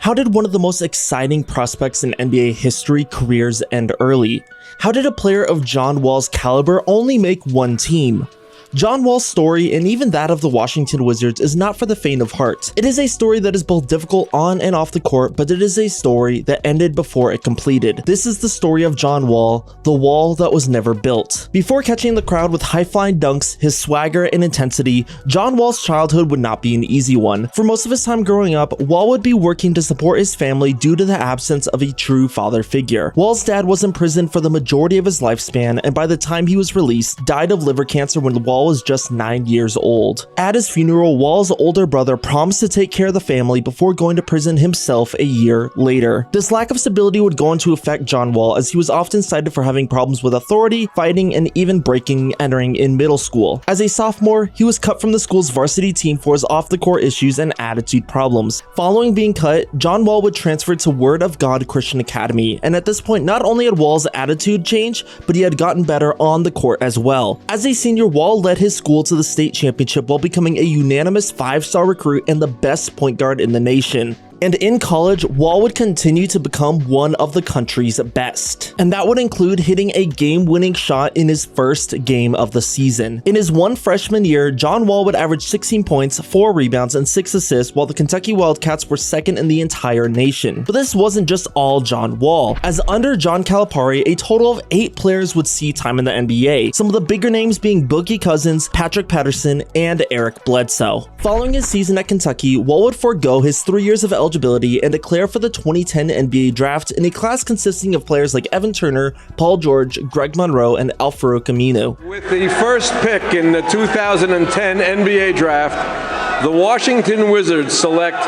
How did one of the most exciting prospects in NBA history careers end early? How did a player of John Wall's caliber only make one team? John Wall's story, and even that of the Washington Wizards, is not for the faint of heart. It is a story that is both difficult on and off the court, but it is a story that ended before it completed. This is the story of John Wall, the wall that was never built. Before catching the crowd with high-flying dunks, his swagger and intensity, John Wall's childhood would not be an easy one. For most of his time growing up, Wall would be working to support his family due to the absence of a true father figure. Wall's dad was in prison for the majority of his lifespan, and by the time he was released, died of liver cancer when Wall was just 9 years old. At his funeral, Wall's older brother promised to take care of the family before going to prison himself a year later. This lack of stability would go on to affect John Wall, as he was often cited for having problems with authority, fighting, and even breaking and entering in middle school. As a sophomore, he was cut from the school's varsity team for his off-the-court issues and attitude problems. Following being cut, John Wall would transfer to Word of God Christian Academy, and at this point, not only had Wall's attitude changed, but he had gotten better on the court as well. As a senior, Wall led his school to the state championship while becoming a unanimous 5-star recruit and the best point guard in the nation. And in college, Wall would continue to become one of the country's best. And that would include hitting a game-winning shot in his first game of the season. In his one freshman year, John Wall would average 16 points, 4 rebounds, and 6 assists, while the Kentucky Wildcats were second in the entire nation. But this wasn't just all John Wall, as under John Calipari, a total of 8 players would see time in the NBA, some of the bigger names being Boogie Cousins, Patrick Patterson, and Eric Bledsoe. Following his season at Kentucky, Wall would forego his 3 years of eligibility and declare for the 2010 NBA draft in a class consisting of players like Evan Turner, Paul George, Greg Monroe, and Al-Farouq Aminu. With the first pick in the 2010 NBA draft, the Washington Wizards select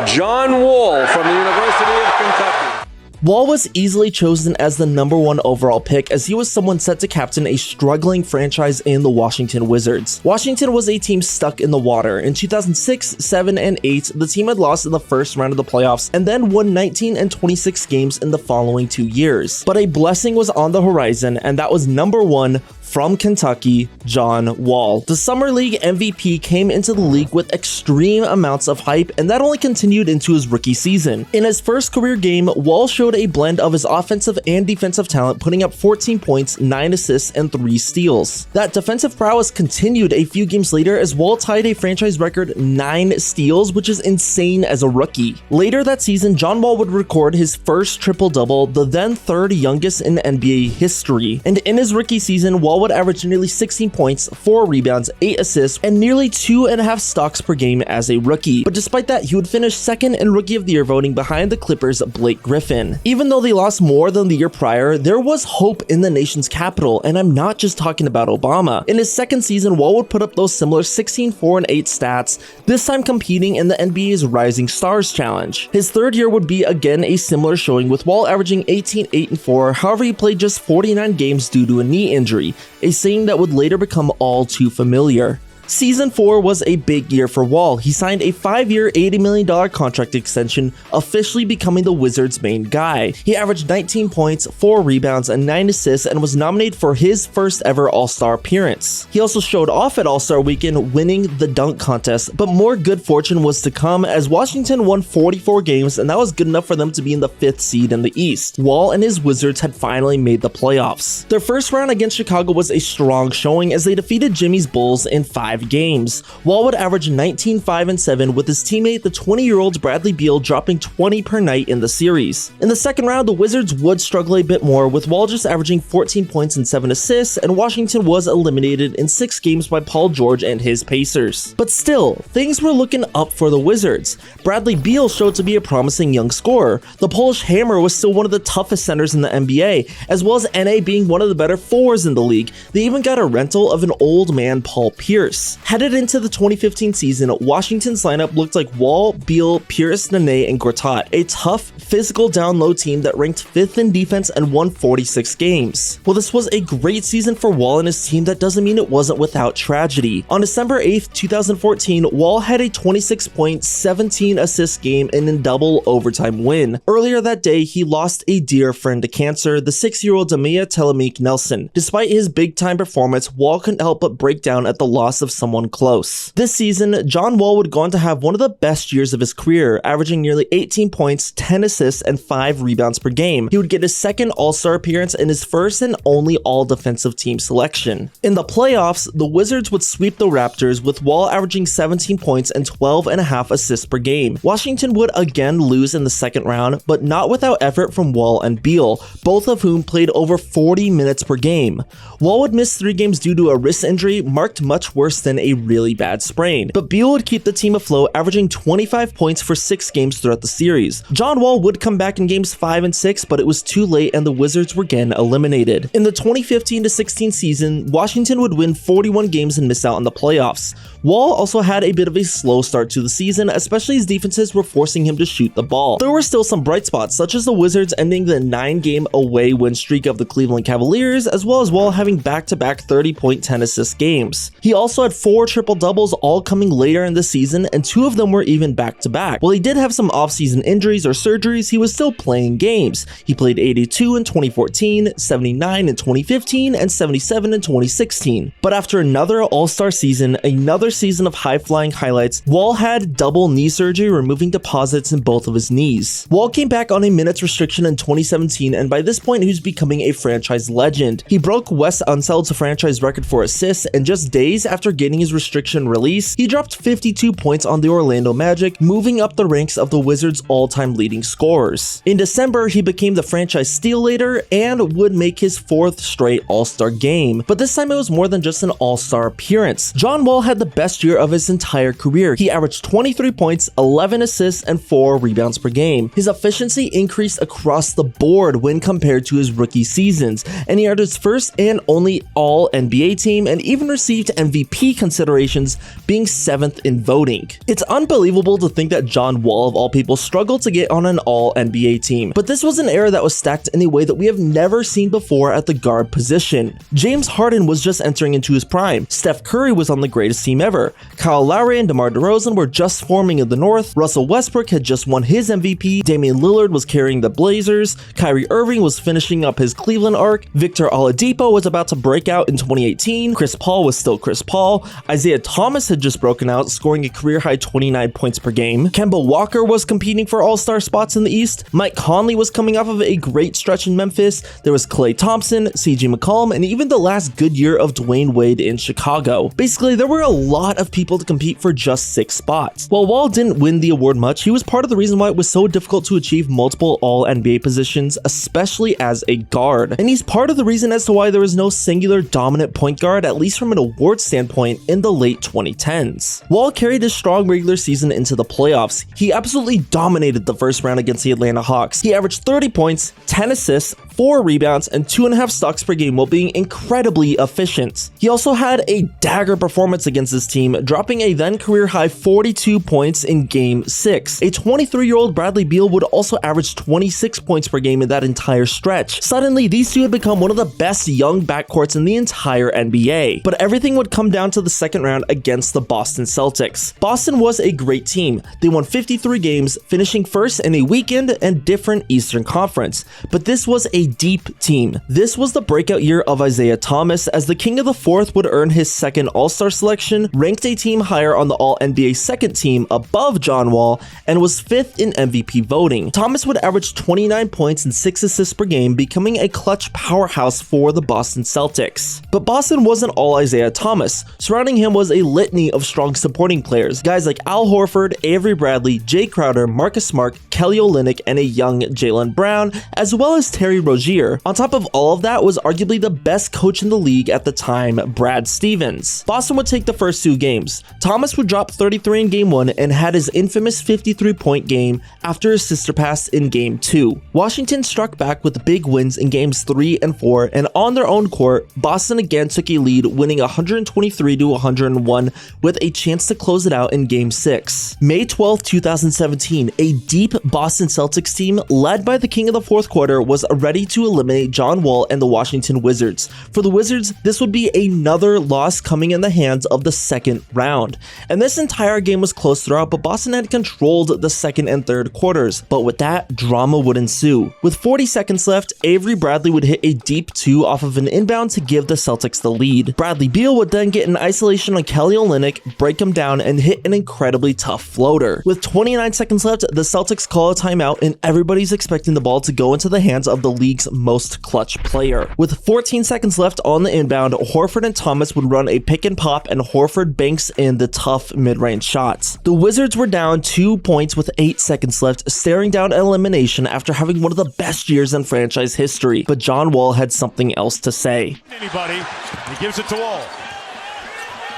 John Wall from the University of Kentucky. Wall was easily chosen as the #1 overall pick, as he was someone set to captain a struggling franchise in the Washington Wizards. Washington was a team stuck in the water. In 2006, 7, and 8, the team had lost in the first round of the playoffs and then won 19 and 26 games in the following 2 years. But a blessing was on the horizon, and that was #1 from Kentucky, John Wall. The Summer League MVP came into the league with extreme amounts of hype, and that only continued into his rookie season. In his first career game, Wall showed a blend of his offensive and defensive talent, putting up 14 points, 9 assists, and 3 steals. That defensive prowess continued a few games later as Wall tied a franchise record 9 steals, which is insane as a rookie. Later that season, John Wall would record his first triple-double, the then third youngest in NBA history. And in his rookie season, Wall would average nearly 16 points, 4 rebounds, 8 assists, and nearly 2.5 stocks per game as a rookie. But despite that, he would finish second in Rookie of the Year voting behind the Clippers' Blake Griffin. Even though they lost more than the year prior, there was hope in the nation's capital, and I'm not just talking about Obama. In his second season, Wall would put up those similar 16, 4, and 8 stats, this time competing in the NBA's Rising Stars Challenge. His third year would be again a similar showing, with Wall averaging 18, 8, and 4, however he played just 49 games due to a knee injury, a saying that would later become all too familiar. Season 4 was a big year for Wall. He signed a 5-year, $80 million contract extension, officially becoming the Wizards' main guy. He averaged 19 points, 4 rebounds, and 9 assists, and was nominated for his first ever All-Star appearance. He also showed off at All-Star Weekend, winning the dunk contest, but more good fortune was to come as Washington won 44 games, and that was good enough for them to be in the 5th seed in the East. Wall and his Wizards had finally made the playoffs. Their first round against Chicago was a strong showing as they defeated Jimmy's Bulls in 5 games. Wall would average 19, 5, and 7, with his teammate, the 20-year-old Bradley Beal, dropping 20 per night in the series. In the second round, the Wizards would struggle a bit more, with Wall just averaging 14 points and 7 assists, and Washington was eliminated in 6 games by Paul George and his Pacers. But still, things were looking up for the Wizards. Bradley Beal showed to be a promising young scorer. The Polish Hammer was still one of the toughest centers in the NBA, as well as NA being one of the better 4s in the league. They even got a rental of an old man, Paul Pierce. Headed into the 2015 season, Washington's lineup looked like Wall, Beal, Pierce, Nene, and Gortat, a tough, physical down-low team that ranked 5th in defense and won 46 games. While this was a great season for Wall and his team, that doesn't mean it wasn't without tragedy. On December 8th, 2014, Wall had a 26-point, 17-assist game in a double overtime win. Earlier that day, he lost a dear friend to cancer, the 6-year-old Damia Telemik Nelson. Despite his big-time performance, Wall couldn't help but break down at the loss of of someone close. This season, John Wall would go on to have one of the best years of his career, averaging nearly 18 points, 10 assists, and 5 rebounds per game. He would get his second All-Star appearance and his first and only All-Defensive Team selection. In the playoffs, the Wizards would sweep the Raptors, with Wall averaging 17 points and 12.5 assists per game. Washington would again lose in the second round, but not without effort from Wall and Beal, both of whom played over 40 minutes per game. Wall would miss 3 games due to a wrist injury marked much worse than a really bad sprain, but Beal would keep the team afloat, averaging 25 points for 6 games throughout the series. John Wall would come back in games 5 and 6, but it was too late and the Wizards were again eliminated. In the 2015-16 season, Washington would win 41 games and miss out on the playoffs. Wall also had a bit of a slow start to the season, especially as defenses were forcing him to shoot the ball. There were still some bright spots, such as the Wizards ending the 9-game away win streak of the Cleveland Cavaliers, as well as Wall having back-to-back 30-point 10-assist games. He also had 4 triple-doubles, all coming later in the season, and 2 of them were even back-to-back. While he did have some off-season injuries or surgeries, he was still playing games. He played 82 in 2014, 79 in 2015, and 77 in 2016. But after another All-Star season, another season of high-flying highlights, Wall had double knee surgery, removing deposits in both of his knees. Wall came back on a minutes restriction in 2017, and by this point he was becoming a franchise legend. He broke Wes Unseld's franchise record for assists, and just days after getting his restriction release, he dropped 52 points on the Orlando Magic, moving up the ranks of the Wizards' all-time leading scorers. In December, he became the franchise steal leader and would make his 4th straight All-Star game, but this time it was more than just an All-Star appearance. John Wall had the best year of his entire career. He averaged 23 points, 11 assists, and 4 rebounds per game. His efficiency increased across the board when compared to his rookie seasons, and he earned his first and only All-NBA team and even received MVP considerations, being 7th in voting. It's unbelievable to think that John Wall, of all people, struggled to get on an All-NBA team, but this was an era that was stacked in a way that we have never seen before at the guard position. James Harden was just entering into his prime. Steph Curry was on the greatest team ever. Kyle Lowry and DeMar DeRozan were just forming in the North. Russell Westbrook had just won his MVP. Damian Lillard was carrying the Blazers. Kyrie Irving was finishing up his Cleveland arc. Victor Oladipo was about to break out in 2018. Chris Paul was still Chris Paul. Isaiah Thomas had just broken out, scoring a career-high 29 points per game. Kemba Walker was competing for all-star spots in the East. Mike Conley was coming off of a great stretch in Memphis. There was Klay Thompson, CJ McCollum, and even the last good year of Dwayne Wade in Chicago. Basically, there were a lot of people to compete for just 6 spots. While Wall didn't win the award much, he was part of the reason why it was so difficult to achieve multiple All-NBA positions, especially as a guard. And he's part of the reason as to why there was no singular dominant point guard, at least from an award standpoint, in the late 2010s. Wall carried his strong regular season into the playoffs. He absolutely dominated the first round against the Atlanta Hawks. He averaged 30 points, 10 assists, 4 rebounds, and 2.5 stocks per game while being incredibly efficient. He also had a dagger performance against his team, dropping a then career-high 42 points in Game 6. A 23-year-old Bradley Beal would also average 26 points per game in that entire stretch. Suddenly, these two had become one of the best young backcourts in the entire NBA. But everything would come down to the second round against the Boston Celtics. Boston was a great team. They won 53 games, finishing first in a weekend and different Eastern Conference. But this was a deep team. This was the breakout year of Isaiah Thomas, as the King of the Fourth would earn his second All-Star selection, ranked a team higher on the All-NBA second team above John Wall, and was 5th in MVP voting. Thomas would average 29 points and 6 assists per game, becoming a clutch powerhouse for the Boston Celtics. But Boston wasn't all Isaiah Thomas. Surrounding him was a litany of strong supporting players, guys like Al Horford, Avery Bradley, Jay Crowder, Marcus Smart, Kelly Olynyk, and a young Jaylen Brown, as well as Terry Rozier. On top of all of that was arguably the best coach in the league at the time, Brad Stevens. Boston would take the first 2 games. Thomas would drop 33 in Game 1 and had his infamous 53-point game after his sister passed in Game 2. Washington struck back with big wins in Games 3 and 4, and on their own court, Boston again took a lead, winning 123-101 with a chance to close it out in Game 6. May 12, 2017, a deep Boston Celtics team led by the King of the Fourth Quarter was ready ready to eliminate John Wall and the Washington Wizards. For the Wizards, this would be another loss coming in the hands of the second round. And this entire game was close throughout, but Boston had controlled the second and third quarters. But with that, drama would ensue. With 40 seconds left, Avery Bradley would hit a deep two off of an inbound to give the Celtics the lead. Bradley Beal would then get an isolation on Kelly Olynyk, break him down, and hit an incredibly tough floater. With 29 seconds left, the Celtics call a timeout, and everybody's expecting the ball to go into the hands of the league's most clutch player. With 14 seconds left on the inbound, Horford and Thomas would run a pick and pop, and Horford banks in the tough mid-range shots. The Wizards were down 2 points with 8 seconds left, staring down elimination after having one of the best years in franchise history. But John Wall had something else to say. Anybody, he gives it to Wall.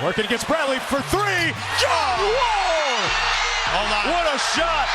Working against Bradley for three. John Wall! What a shot!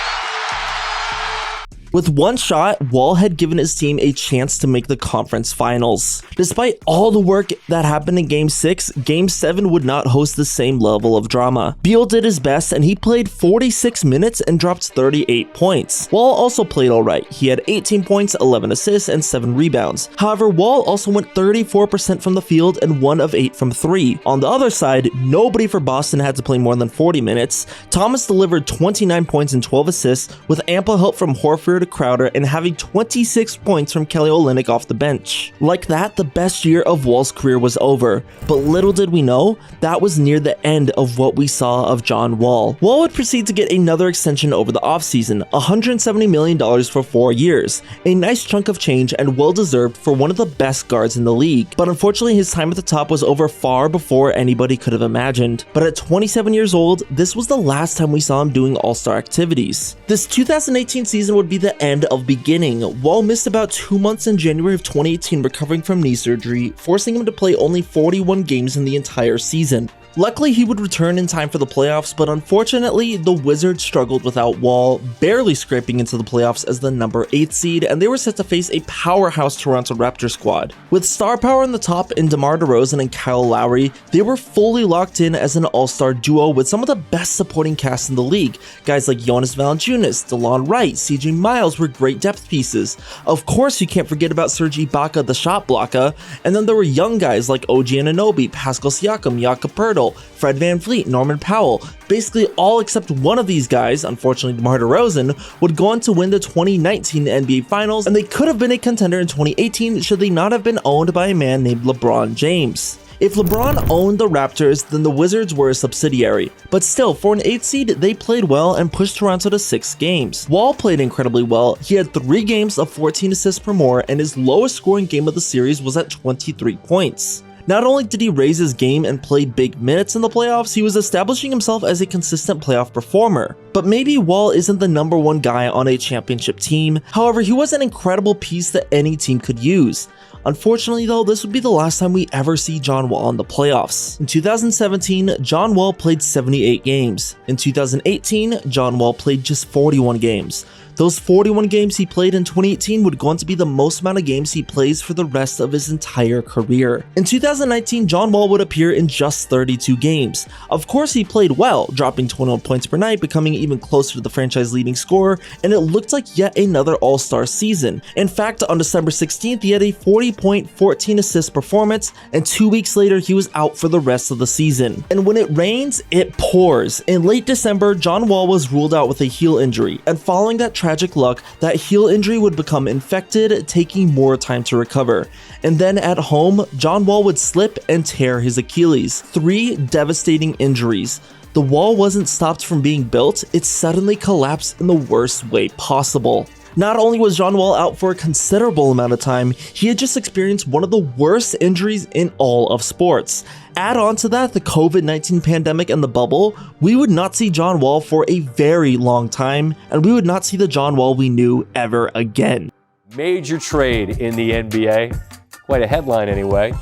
With one shot, Wall had given his team a chance to make the conference finals. Despite all the work that happened in Game 6, Game 7 would not host the same level of drama. Beal did his best and he played 46 minutes and dropped 38 points. Wall also played alright. He had 18 points, 11 assists, and 7 rebounds. However, Wall also went 34% from the field and 1 of 8 from 3. On the other side, nobody for Boston had to play more than 40 minutes. Thomas delivered 29 points and 12 assists with ample help from Horford, Crowder, and having 26 points from Kelly Olynyk off the bench. Like that, the best year of Wall's career was over, but little did we know, that was near the end of what we saw of John Wall. Wall would proceed to get another extension over the offseason, $170 million for 4 years, a nice chunk of change and well-deserved for one of the best guards in the league. But unfortunately, his time at the top was over far before anybody could have imagined. But at 27 years old, this was the last time we saw him doing all-star activities. This 2018 season would be the end of beginning. Wall missed about 2 months in January of 2018 recovering from knee surgery, forcing him to play only 41 games in the entire season. Luckily, he would return in time for the playoffs, but unfortunately, the Wizards struggled without Wall, barely scraping into the playoffs as the number 8 seed, and they were set to face a powerhouse Toronto Raptors squad. With star power in the top in DeMar DeRozan and Kyle Lowry, they were fully locked in as an all-star duo with some of the best supporting casts in the league. Guys like Jonas Valanciunas, DeLon Wright, CJ Miles were great depth pieces. Of course, you can't forget about Serge Ibaka, the shot blocker, and then there were young guys like OG Anunoby, Pascal Siakam, Jakob Poeltl, Fred VanVleet, Norman Powell. Basically all except one of these guys, unfortunately DeMar DeRozan, would go on to win the 2019 NBA Finals, and they could have been a contender in 2018 should they not have been owned by a man named LeBron James. If LeBron owned the Raptors, then the Wizards were a subsidiary. But still, for an 8 seed, they played well and pushed Toronto to 6 games. Wall played incredibly well. He had 3 games of 14 assists per more, and his lowest scoring game of the series was at 23 points. Not only did he raise his game and play big minutes in the playoffs, he was establishing himself as a consistent playoff performer. But maybe Wall isn't the #1 guy on a championship team. However, he was an incredible piece that any team could use. Unfortunately though, this would be the last time we ever see John Wall in the playoffs. In 2017, John Wall played 78 games. In 2018, John Wall played just 41 games. Those 41 games he played in 2018 would go on to be the most amount of games he plays for the rest of his entire career. In 2019, John Wall would appear in just 32 games. Of course, he played well, dropping 21 points per night, becoming even closer to the franchise leading scorer, and it looked like yet another all-star season. In fact, on December 16th, he had a 40-point, 14-assist performance, and 2 weeks later, he was out for the rest of the season. And when it rains, it pours. In late December, John Wall was ruled out with a heel injury, and following that tragic luck, that heel injury would become infected, taking more time to recover. And then at home, John Wall would slip and tear his Achilles. 3 devastating injuries. The wall wasn't stopped from being built, it suddenly collapsed in the worst way possible. Not only was John Wall out for a considerable amount of time, he had just experienced one of the worst injuries in all of sports. Add on to that the COVID-19 pandemic and the bubble, we would not see John Wall for a very long time, and we would not see the John Wall we knew ever again. Major trade in the NBA. Quite a headline anyway.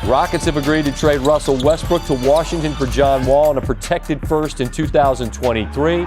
Rockets have agreed to trade Russell Westbrook to Washington for John Wall and a protected first in 2023.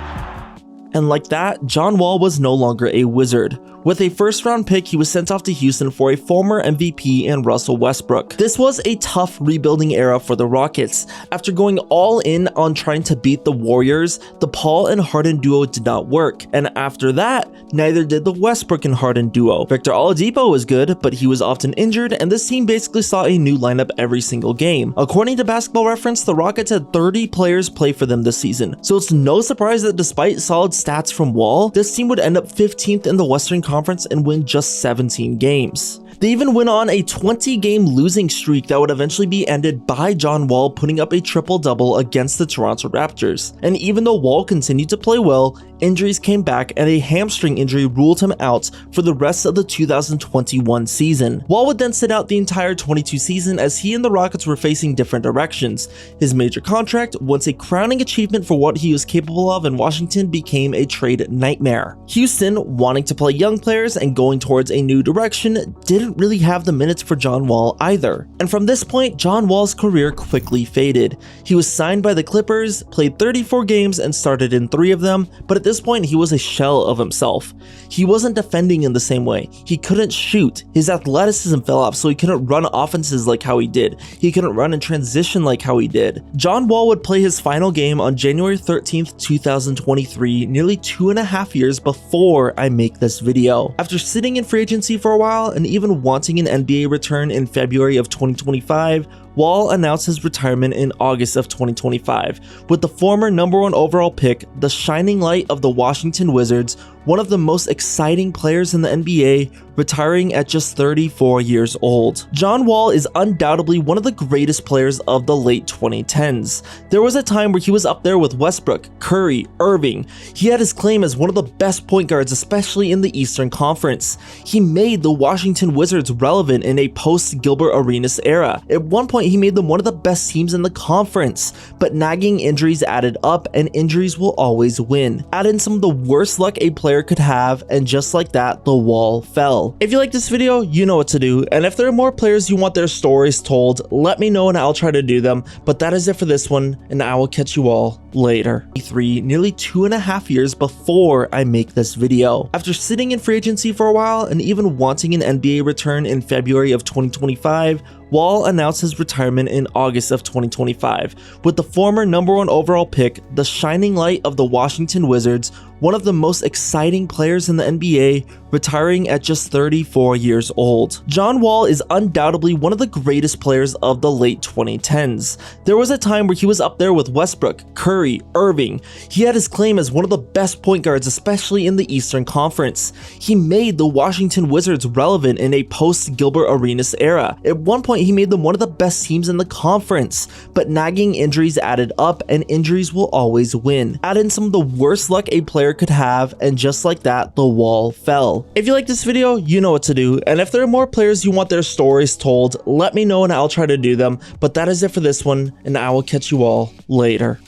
And like that, John Wall was no longer a Wizard. With a first-round pick, he was sent off to Houston for a former MVP and Russell Westbrook. This was a tough rebuilding era for the Rockets. After going all in on trying to beat the Warriors, the Paul and Harden duo did not work. And after that, neither did the Westbrook and Harden duo. Victor Oladipo was good, but he was often injured, and this team basically saw a new lineup every single game. According to Basketball Reference, the Rockets had 30 players play for them this season. So it's no surprise that despite solid stats from Wall, this team would end up 15th in the Western Conference and win just 17 games. They even went on a 20-game losing streak that would eventually be ended by John Wall putting up a triple-double against the Toronto Raptors. And even though Wall continued to play well, injuries came back and a hamstring injury ruled him out for the rest of the 2021 season. Wall would then sit out the entire 22 season as he and the Rockets were facing different directions. His major contract, once a crowning achievement for what he was capable of in Washington, became a trade nightmare. Houston, wanting to play young players and going towards a new direction, didn't really have the minutes for John Wall either. And from this point, John Wall's career quickly faded. He was signed by the Clippers, played 34 games and started in 3 of them, but at this point he was a shell of himself. He wasn't defending in the same way. He couldn't shoot. His athleticism fell off, so he couldn't run offenses like how he did. He couldn't run in transition like how he did. John Wall would play his final game on January 13th, 2023, nearly 2.5 years before I make this video. After sitting in free agency for a while and even wanting an NBA return in February of 2025, Wall announced his retirement in August of 2025, with the former #1 overall pick, the shining light of the Washington Wizards, one of the most exciting players in the NBA, retiring at just 34 years old. John Wall is undoubtedly one of the greatest players of the late 2010s. There was a time where he was up there with Westbrook, Curry, Irving. He had his claim as one of the best point guards, especially in the Eastern Conference. He made the Washington Wizards relevant in a post-Gilbert Arenas era. At one point, he made them one of the best teams in the conference, but nagging injuries added up, and injuries will always win. Add in some of the worst luck a player could have, and just like that, the wall fell. If you like this video, you know what to do, and if there are more players you want their stories told, let me know and I'll try to do them. But that is it for this one, and I will catch you all later. Nearly 2.5 years before I make this video. After sitting in free agency for a while and even wanting an NBA return in February of 2025, Wall announced his retirement in August of 2025, with the former #1 overall pick, the shining light of the Washington Wizards, one of the most exciting players in the NBA, retiring at just 34 years old. John Wall is undoubtedly one of the greatest players of the late 2010s. There was a time where he was up there with Westbrook, Curry, Irving. He had his claim as one of the best point guards, especially in the Eastern Conference. He made the Washington Wizards relevant in a post-Gilbert Arenas era. At one point, he made them one of the best teams in the conference, but nagging injuries added up, and injuries will always win. Add in some of the worst luck a player could have, and just like that, the wall fell. If you like this video, you know what to do, and if there are more players you want their stories told, let me know and I'll try to do them. But that is it for this one, and I will catch you all later.